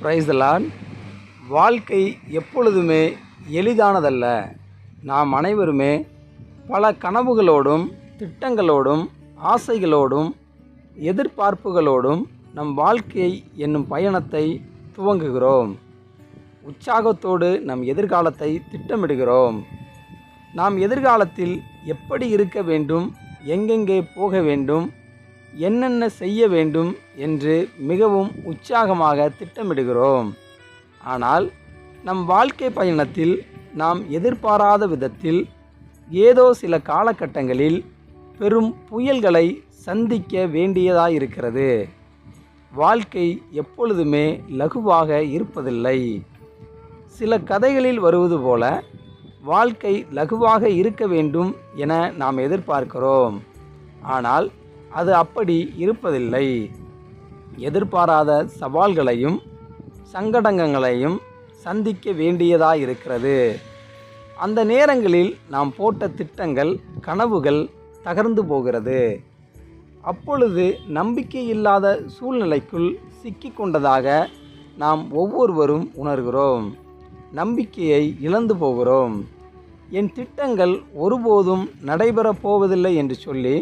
Praise the Lord. வாழ்க்கை எப்பொழுதுமே எளிதானதல்ல. நாம் அனைவருமே பல கனவுகளோடும் திட்டங்களோடும் ஆசைகளோடும் எதிர்பார்ப்புகளோடும் நம் வாழ்க்கை என்னும் பயணத்தை துவங்குகிறோம். உற்சாகத்தோடு நம் எதிர்காலத்தை திட்டமிடுகிறோம். நாம் எதிர்காலத்தில் எப்படி இருக்க வேண்டும், எங்கெங்கே போக வேண்டும், என்னென்ன செய்ய வேண்டும் என்று மிகவும் உற்சாகமாக திட்டமிடுகிறோம். ஆனால் நம் வாழ்க்கை பயணத்தில் நாம் எதிர்பாராத விதத்தில் ஏதோ சில காலகட்டங்களில் பெரும் புயல்களை சந்திக்க வேண்டியதாயிருக்கிறது. வாழ்க்கை எப்பொழுதுமே லகுவாக இருப்பதில்லை. சில கதைகளில் வருவது போல வாழ்க்கை லகுவாக இருக்க வேண்டும் என நாம் எதிர்பார்க்கிறோம். ஆனால் அது அப்படி இருப்பதில்லை. எதிர்பாராத சவால்களையும் சங்கடங்களையும் சந்திக்க வேண்டியதாயிருக்கிறது. அந்த நேரங்களில் நாம் போட்ட திட்டங்கள் கனவுகள் தகர்ந்து போகிறது. அப்பொழுது நம்பிக்கையில்லாத சூழ்நிலைக்குள் சிக்கிக்கொண்டதாக நாம் ஒவ்வொருவரும் உணர்கிறோம். நம்பிக்கையை இழந்து போகிறோம். என் திட்டங்கள் ஒருபோதும் நடைபெறப் போவதில்லை என்று சொல்லி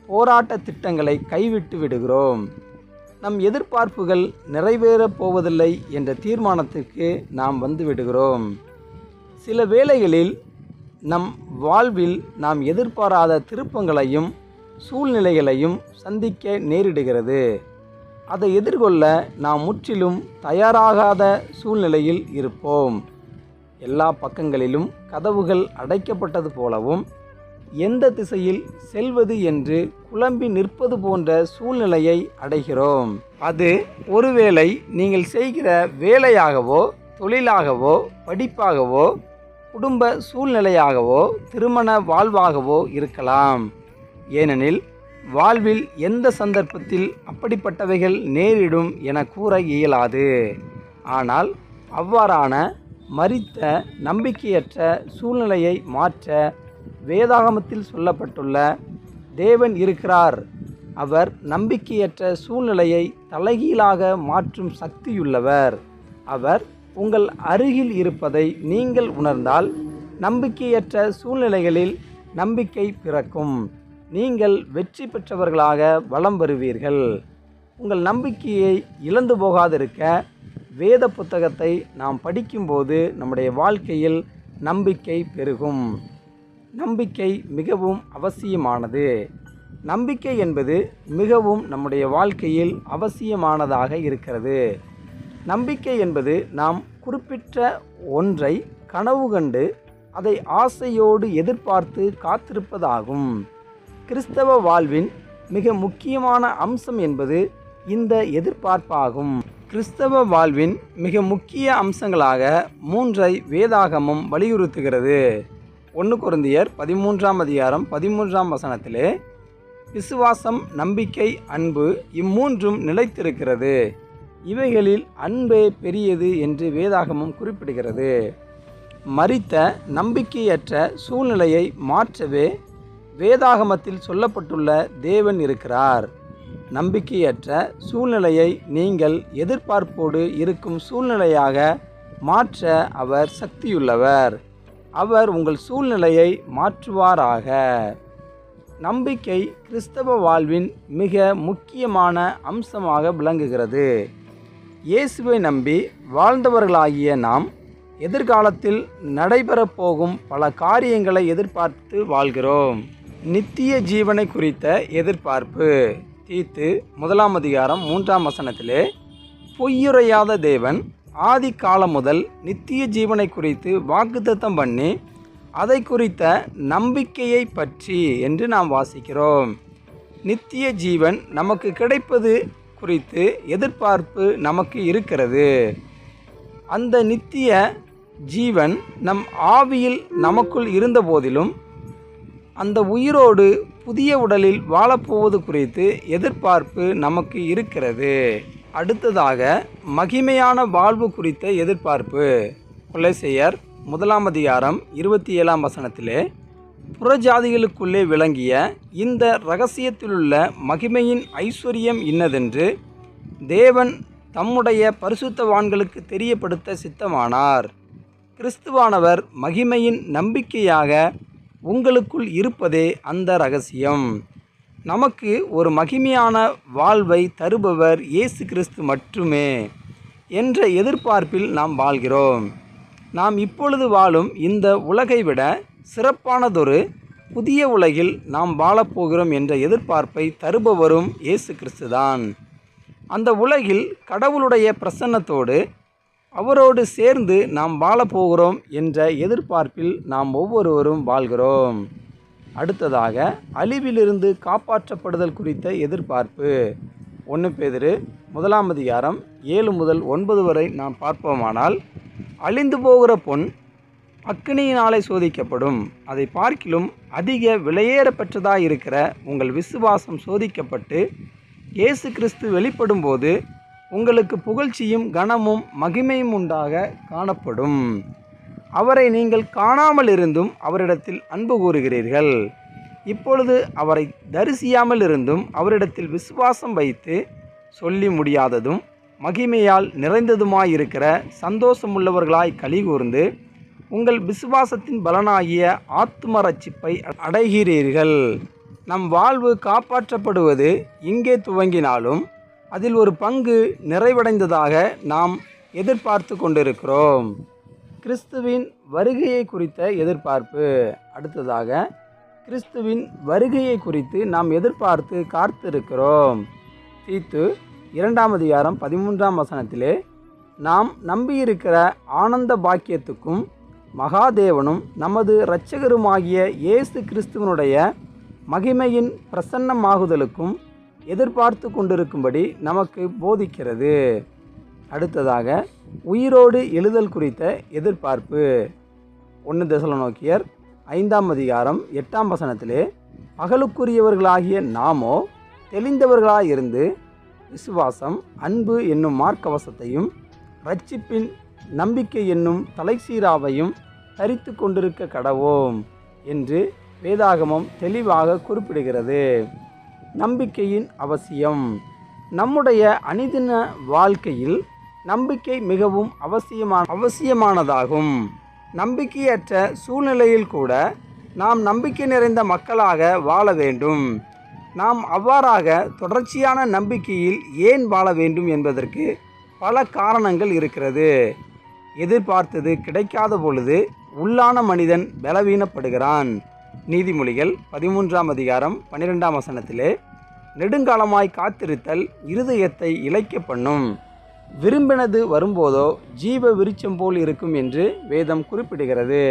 போராட்ட திட்டங்களை கைவிட்டு விடுகிறோம். நம் எதிர்பார்ப்புகள் நிறைவேறப் போவதில்லை என்ற தீர்மானத்திற்கு நாம் வந்து விடுகிறோம். சில வேளைகளில் நம் வாழ்வில் நாம் எதிர்பாராத திருப்பங்களையும் சூழ்நிலைகளையும் சந்திக்க நேரிடுகிறது. அதை எதிர்கொள்ள நாம் முற்றிலும் தயாராகாத சூழ்நிலையில் இருப்போம். எல்லா பக்கங்களிலும் கதவுகள் அடைக்கப்பட்டது போலவும் எந்த திசையில் செல்வது என்று குழம்பி நிற்பது போன்ற சூழ்நிலையை அடைகிறோம். அது ஒருவேளை நீங்கள் செய்கிற வேலையாகவோ தொழிலாகவோ படிப்பாகவோ குடும்ப சூழ்நிலையாகவோ திருமண வாழ்வாகவோ இருக்கலாம். ஏனெனில் வாழ்வில் எந்த சந்தர்ப்பத்தில் அப்படிப்பட்டவைகள் நேரிடும் என கூற இயலாது. ஆனால் அவ்வாறான மரித்த நம்பிக்கையற்ற சூழ்நிலையை மாற்ற வேதாகமத்தில் சொல்லப்பட்டுள்ள தேவன் இருக்கிறார். அவர் நம்பிக்கையற்ற சூழ்நிலையை தலைகீழாக மாற்றும் சக்தியுள்ளவர். அவர் உங்கள் அருகில் இருப்பதை நீங்கள் உணர்ந்தால் நம்பிக்கையற்ற சூழ்நிலைகளில் நம்பிக்கை பிறக்கும். நீங்கள் வெற்றி பெற்றவர்களாக வலம் வருவீர்கள். உங்கள் நம்பிக்கையை இழந்து போகாதிருக்க வேத புத்தகத்தை நாம் படிக்கும்போது நம்முடைய வாழ்க்கையில் நம்பிக்கை பெருகும். நம்பிக்கை மிகவும் அவசியமானது. நம்பிக்கை என்பது மிகவும் நம்முடைய வாழ்க்கையில் அவசியமானதாக இருக்கிறது. நம்பிக்கை என்பது நாம் குறிப்பிட்ட ஒன்றை கனவு கண்டு அதை ஆசையோடு எதிர்பார்த்து காத்திருப்பதாகும். கிறிஸ்தவ வாழ்வின் மிக முக்கியமான அம்சம் என்பது இந்த எதிர்பார்ப்பாகும். கிறிஸ்தவ வாழ்வின் மிக முக்கிய அம்சங்களாக 3 வேதாகமம் வலியுறுத்துகிறது. 1 கொரிந்தியர் 13ஆம் அதிகாரம் 13ஆம் வசனத்திலே விசுவாசம், நம்பிக்கை, அன்பு இம்மூன்றும் நிலைத்திருக்கிறது. இவைகளில் அன்பே பெரியது என்று வேதாகமம் குறிப்பிடுகிறது. மரித்த நம்பிக்கையற்ற சூழ்நிலையை மாற்றவே வேதாகமத்தில் சொல்லப்பட்டுள்ள தேவன் இருக்கிறார். நம்பிக்கையற்ற சூழ்நிலையை நீங்கள் எதிர்பார்ப்போடு இருக்கும் சூழ்நிலையாக மாற்ற அவர் சக்தியுள்ளவர். அவர் உங்கள் சூழ்நிலையை மாற்றுவாராக. நம்பிக்கை கிறிஸ்தவ வாழ்வின் மிக முக்கியமான அம்சமாக விளங்குகிறது. இயேசுவை நம்பி வாழ்ந்தவர்களாகிய நாம் எதிர்காலத்தில் நடைபெறப் போகும் பல காரியங்களை எதிர்பார்த்து வாழ்கிறோம். நித்திய ஜீவனை குறித்த எதிர்பார்ப்பு. தீத்து 1ஆம் அதிகாரம் 3ஆம் வசனத்திலே பொய்யுரையாத தேவன் ஆதி காலம் முதல் நித்திய ஜீவனை குறித்து வாக்குத்தத்தம் பண்ணி அதை குறித்த நம்பிக்கையை பற்றி என்று நாம் வாசிக்கிறோம். நித்திய ஜீவன் நமக்கு கிடைப்பது குறித்து எதிர்பார்ப்பு நமக்கு இருக்கிறது. அந்த நித்திய ஜீவன் நம் ஆவியில் நமக்குள் இருந்த போதிலும் அந்த உயிரோடு புதிய உடலில் வாழப்போவது குறித்து எதிர்பார்ப்பு நமக்கு இருக்கிறது. அடுத்ததாக மகிமையான வாழ்வு குறித்த எதிர்பார்ப்பு. கொலோசியர் 1ஆம் அதிகாரம் 27ஆம் வசனத்திலே புறஜாதிகளுக்குள்ளே விளங்கிய இந்த இரகசியத்திலுள்ள மகிமையின் ஐஸ்வர்யம் இன்னதென்று தேவன் தம்முடைய பரிசுத்தவான்களுக்கு தெரியப்படுத்த சித்தமானார். கிறிஸ்துவானவர் மகிமையின் நம்பிக்கையாக உங்களுக்குள் இருப்பதே அந்த இரகசியம். நமக்கு ஒரு மகிமையான வாழ்வை தருபவர் இயேசு கிறிஸ்து மட்டுமே என்ற எதிர்பார்ப்பில் நாம் வாழ்கிறோம். நாம் இப்பொழுது வாழும் இந்த உலகை விட சிறப்பானதொரு புதிய உலகில் நாம் வாழப்போகிறோம் என்ற எதிர்பார்ப்பை தருபவரும் இயேசு கிறிஸ்துதான். அந்த உலகில் கடவுளுடைய பிரசன்னத்தோடு அவரோடு சேர்ந்து நாம் வாழப்போகிறோம் என்ற எதிர்பார்ப்பில் நாம் ஒவ்வொருவரும் வாழ்கிறோம். அடுத்ததாக அழிவிலிருந்து காப்பாற்றப்படுதல் குறித்த எதிர்பார்ப்பு. 1 பேதுரு 1 7 முதல் 9 வரை நாம் பார்ப்போமானால், அழிந்து போகிற பொன் அக்கினியினாலே சோதிக்கப்படும், அதை பார்க்கிலும் அதிக விலையேற பெற்றதாயிருக்கிற உங்கள் விசுவாசம் சோதிக்கப்பட்டு இயேசு கிறிஸ்து வெளிப்படும் போது உங்களுக்கு புகழ்ச்சியும் கனமும் மகிமையும் உண்டாக காணப்படும். அவரை நீங்கள் காணாமல் இருந்தும் அவரிடத்தில் அன்பு கூறுகிறீர்கள். இப்பொழுது அவரை தரிசியாமல் இருந்தும் அவரிடத்தில் விசுவாசம் வைத்து சொல்லி முடியாததும் மகிமையால் நிறைந்ததுமாயிருக்கிற சந்தோஷமுள்ளவர்களாய் கலிகூர்ந்து உங்கள் விசுவாசத்தின் பலனாகிய ஆத்தும ரட்சிப்பை அடைகிறீர்கள். நம் வாழ்வு காப்பாற்றப்படுவது இங்கே துவங்கினாலும் அதில் ஒரு பங்கு நிறைவடைந்ததாக நாம் எதிர்பார்த்து கொண்டிருக்கிறோம். கிறிஸ்துவின் வருகையை குறித்த எதிர்பார்ப்பு. அடுத்ததாக கிறிஸ்துவின் வருகையை குறித்து நாம் எதிர்பார்த்து காத்திருக்கிறோம். தீத்து 2 13 நாம் நம்பியிருக்கிற ஆனந்த பாக்கியத்துக்கும் மகாதேவனும் நமது இரட்சகருமாகிய இயேசு கிறிஸ்துவனுடைய மகிமையின் பிரசன்னமாகுதலுக்கும் எதிர்பார்த்து கொண்டிருக்கும்படி நமக்கு போதிக்கிறது. அடுத்ததாக உயிரோடு எழுதல் குறித்த எதிர்பார்ப்பு. 1 தெசலோனிக்கேயர் 5 பகலுக்குரியவர்களாகிய நாமோ தெளிந்தவர்களாயிருந்து விசுவாசம், அன்பு என்னும் மார்க்கவசத்தையும் இரட்சிப்பின் நம்பிக்கை என்னும் தலைசீராவையும் தரித்து கொண்டிருக்க கடவோம் என்று வேதாகமம் தெளிவாக குறிப்பிடுகிறது. நம்பிக்கையின் அவசியம். நம்முடைய அனுதின வாழ்க்கையில் நம்பிக்கை மிகவும் அவசியமானதாகும். நம்பிக்கையற்ற சூழ்நிலையில் கூட நாம் நம்பிக்கை நிறைந்த மக்களாக வாழ வேண்டும். நாம் அவ்வாறாக தொடர்ச்சியான நம்பிக்கையில் ஏன் வாழ வேண்டும் என்பதற்கு பல காரணங்கள் இருக்கிறது. எதிர்பார்த்தது கிடைக்காத பொழுது உள்ளான மனிதன் பலவீனப்படுகிறான். நீதிமொழிகள் 13 12 நெடுங்காலமாய் காத்திருத்தல் இருதயத்தை இளைக்க பண்ணும், விரும்பினது வரும்போதோ ஜீவ விருட்சம் போல் இருக்கும் என்று வேதம் குறிப்பிடுகிறது.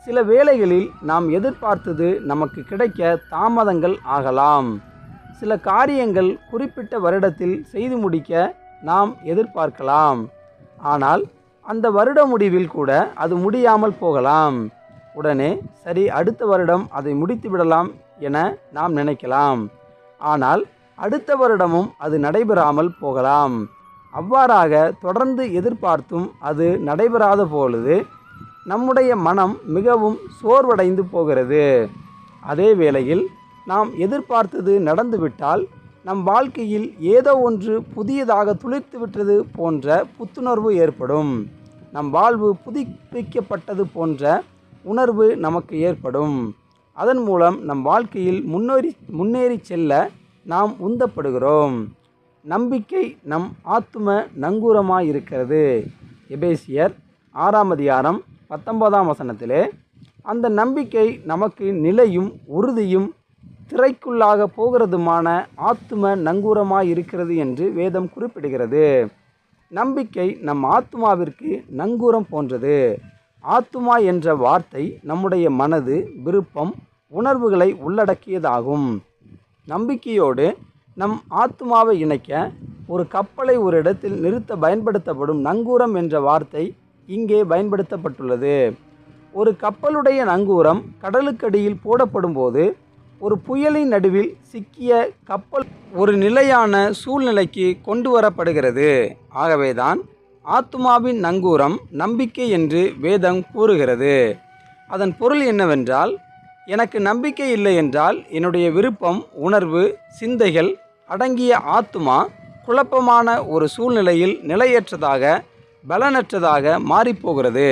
சில வேளைகளில் நாம் எதிர்பார்த்தது நமக்கு கிடைக்க தாமதங்கள் ஆகலாம். சில காரியங்கள் குறிப்பிட்ட வருடத்தில் செய்து முடிக்க நாம் எதிர்பார்க்கலாம். ஆனால் அந்த வருட முடிவில் கூட அது முடியாமல் போகலாம். உடனே சரி, அடுத்த வருடம் அதை முடித்து விடலாம் என நாம் நினைக்கலாம். ஆனால் அடுத்த வருடமும் அது நடைபெறாமல் போகலாம். அவ்வாறாக தொடர்ந்து எதிர்பார்த்தும் அது நடைபெறாத பொழுது நம்முடைய மனம் மிகவும் சோர்வடைந்து போகிறது. அதே வேளையில் நாம் எதிர்பார்த்தது நடந்துவிட்டால் நம் வாழ்க்கையில் ஏதோ ஒன்று புதியதாக துளிர்த்து விட்டது போன்ற புத்துணர்வு ஏற்படும். நம் வாழ்வு புதுப்பிக்கப்பட்டது போன்ற உணர்வு நமக்கு ஏற்படும். அதன் மூலம் நம் வாழ்க்கையில் முன்னேறி செல்ல நாம் உந்தப்படுகிறோம். நம்பிக்கை நம் ஆத்தும நங்கூரமாயிருக்கிறது. எபேசியர் 6 19 அந்த நம்பிக்கை நமக்கு நிலையும் உறுதியும் திரைக்குள்ளாக போகிறதுமான ஆத்தும நங்கூரமாயிருக்கிறது என்று வேதம் குறிப்பிடுகிறது. நம்பிக்கை நம் ஆத்துமாவிற்கு நங்கூரம் போன்றது. ஆத்துமா என்ற வார்த்தை நம்முடைய மனது, விருப்பம், உணர்வுகளை உள்ளடக்கியதாகும். நம்பிக்கையோடு நம் ஆத்துமாவை இணைக்க ஒரு கப்பலை ஒரு இடத்தில் நிறுத்த பயன்படுத்தப்படும் நங்கூரம் என்ற வார்த்தை இங்கே பயன்படுத்தப்பட்டுள்ளது. ஒரு கப்பலுடைய நங்கூரம் கடலுக்கடியில் போடப்படும் போது ஒரு புயலின் நடுவில் சிக்கிய கப்பல் ஒரு நிலையான சூழ்நிலைக்கு கொண்டு வரப்படுகிறது. ஆகவேதான் ஆத்துமாவின் நங்கூரம் நம்பிக்கை என்று வேதம் கூறுகிறது. அதன் பொருள் என்னவென்றால், எனக்கு நம்பிக்கை இல்லை என்றால் என்னுடைய விருப்பம், உணர்வு, சிந்தைகள் அடங்கிய ஆத்துமா குழப்பமான ஒரு சூழ்நிலையில் நிலையற்றதாக பலனற்றதாக மாறிப்போகிறது.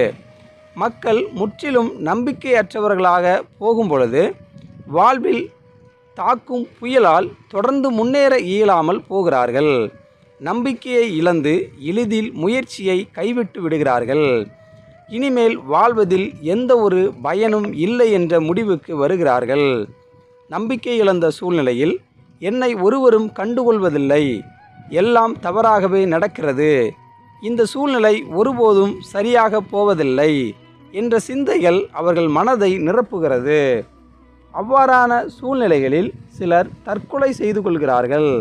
மக்கள் முற்றிலும் நம்பிக்கையற்றவர்களாக போகும்பொழுது வாழ்வில் தாக்கும் புயலால் தொடர்ந்து முன்னேற இயலாமல் போகிறார்கள். நம்பிக்கையை இழந்து எளிதில் முயற்சியை கைவிட்டு விடுகிறார்கள். இனிமேல் வாழ்வதில் எந்த ஒரு பயனும் இல்லை என்ற முடிவுக்கு வருகிறார்கள். நம்பிக்கை இழந்த சூழ்நிலையில் என்னை ஒருவரும் கண்டுகொள்வதில்லை, எல்லாம் தவறாகவே நடக்கிறது, இந்த சூழ்நிலை ஒருபோதும் சரியாக போவதில்லை என்ற சிந்தைகள் அவர்கள் மனதை நிரப்புகிறது. அவ்வாறான சூழ்நிலைகளில் சிலர் தற்கொலை செய்து கொள்கிறார்கள்.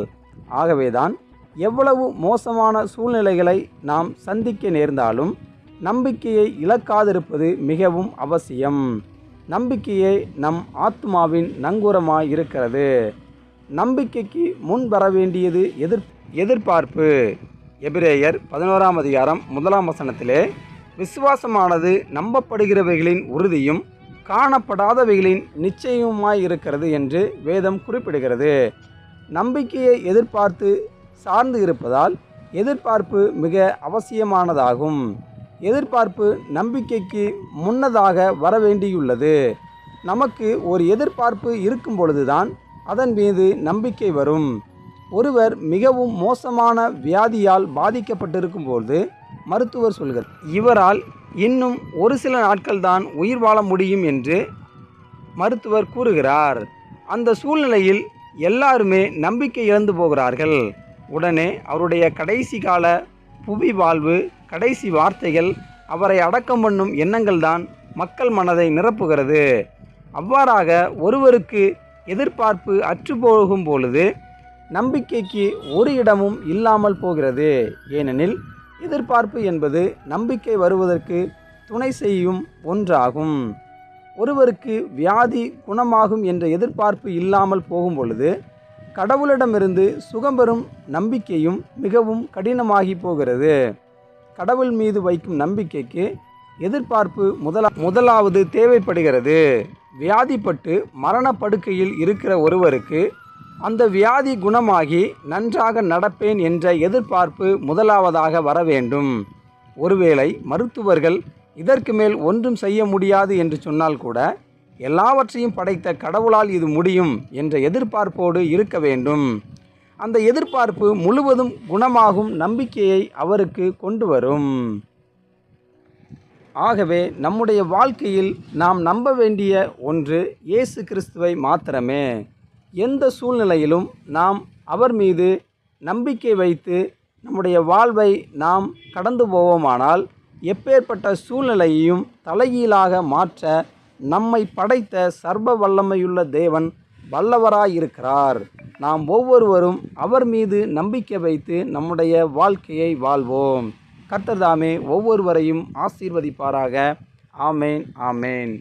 ஆகவேதான் எவ்வளவு மோசமான சூழ்நிலைகளை நாம் சந்திக்க நேர்ந்தாலும் நம்பிக்கையை இழக்காதிருப்பது மிகவும் அவசியம். நம்பிக்கையே நம் ஆத்மாவின் நங்கூரமாய் இருக்கிறது. நம்பிக்கைக்கு முன் வர வேண்டியது எதிர்பார்ப்பு. எபிரேயர் 11ஆம் அதிகாரம் 1ஆம் வசனத்திலே, விசுவாசமானது நம்பப்படுகிறவைகளின் உறுதியும் காணப்படாதவைகளின் நிச்சயமுமாய் இருக்கிறது என்று வேதம் குறிப்பிடுகிறது. நம்பிக்கையை எதிர்பார்த்து சார்ந்து இருப்பதால் எதிர்பார்ப்பு மிக அவசியமானதாகும். எதிர்பார்ப்பு நம்பிக்கைக்கு முன்னதாக வர வேண்டியுள்ளது. நமக்கு ஒரு எதிர்பார்ப்பு இருக்கும் பொழுதுதான் அதன் மீது நம்பிக்கை வரும். ஒருவர் மிகவும் மோசமான வியாதியால் பாதிக்கப்பட்டிருக்கும் போது மருத்துவர் சொல்கிறார், இவரால் இன்னும் ஒரு சில நாட்கள்தான் உயிர் வாழ முடியும் என்று மருத்துவர் கூறுகிறார். அந்த சூழ்நிலையில் எல்லாருமே நம்பிக்கை இழந்து போகிறார்கள். உடனே அவருடைய கடைசி கால புவி வாழ்வு, கடைசி வார்த்தைகள், அவரை அடக்கம் பண்ணும் எண்ணங்கள் தான் மக்கள் மனதை நிரப்புகிறது. அவ்வாறாக ஒருவருக்கு எதிர்பார்ப்பு அற்றுப்போகும் பொழுது நம்பிக்கைக்கு ஒரு இடமும் இல்லாமல் போகிறது. ஏனெனில் எதிர்பார்ப்பு என்பது நம்பிக்கை வருவதற்கு துணை செய்யும் ஒன்றாகும். ஒருவருக்கு வியாதி குணமாகும் என்ற எதிர்பார்ப்பு இல்லாமல் போகும் பொழுது கடவுளிடமிருந்து சுகம் பெறும் நம்பிக்கையும் மிகவும் கடினமாகி போகிறது. கடவுள் மீது வைக்கும் நம்பிக்கைக்கு எதிர்பார்ப்பு முதலாவது தேவைப்படுகிறது. வியாதிப்பட்டு மரணப்படுக்கையில் இருக்கிற ஒருவருக்கு அந்த வியாதி குணமாகி நன்றாக நடப்பேன் என்ற எதிர்பார்ப்பு முதலாவதாக வர வேண்டும். ஒருவேளை மருத்துவர்கள் இதற்கு மேல் ஒன்றும் செய்ய முடியாது என்று சொன்னால் கூட எல்லாவற்றையும் படைத்த கடவுளால் இது முடியும் என்ற எதிர்பார்ப்போடு இருக்க வேண்டும். அந்த எதிர்பார்ப்பு முழுவதும் குணமாகும் நம்பிக்கையை அவருக்கு கொண்டு வரும். ஆகவே நம்முடைய வாழ்க்கையில் நாம் நம்ப வேண்டிய ஒன்று இயேசு கிறிஸ்துவை மாத்திரமே. எந்த சூழ்நிலையிலும் நாம் அவர் மீது நம்பிக்கை வைத்து நம்முடைய வாழ்வை நாம் கடந்து போவோமானால் எப்பேற்பட்ட சூழ்நிலையையும் தலைகீழாக மாற்ற நம்மை படைத்த சர்வ வல்லமையுள்ள தேவன் வல்லவராயிருக்கிறார். நாம் ஒவ்வொருவரும் அவர் மீது நம்பிக்கை வைத்து நம்முடைய வாழ்க்கையை வாழ்வோம். கர்த்தர் தாமே ஒவ்வொருவரையும் ஆசீர்வதிப்பாராக. ஆமேன், ஆமேன்.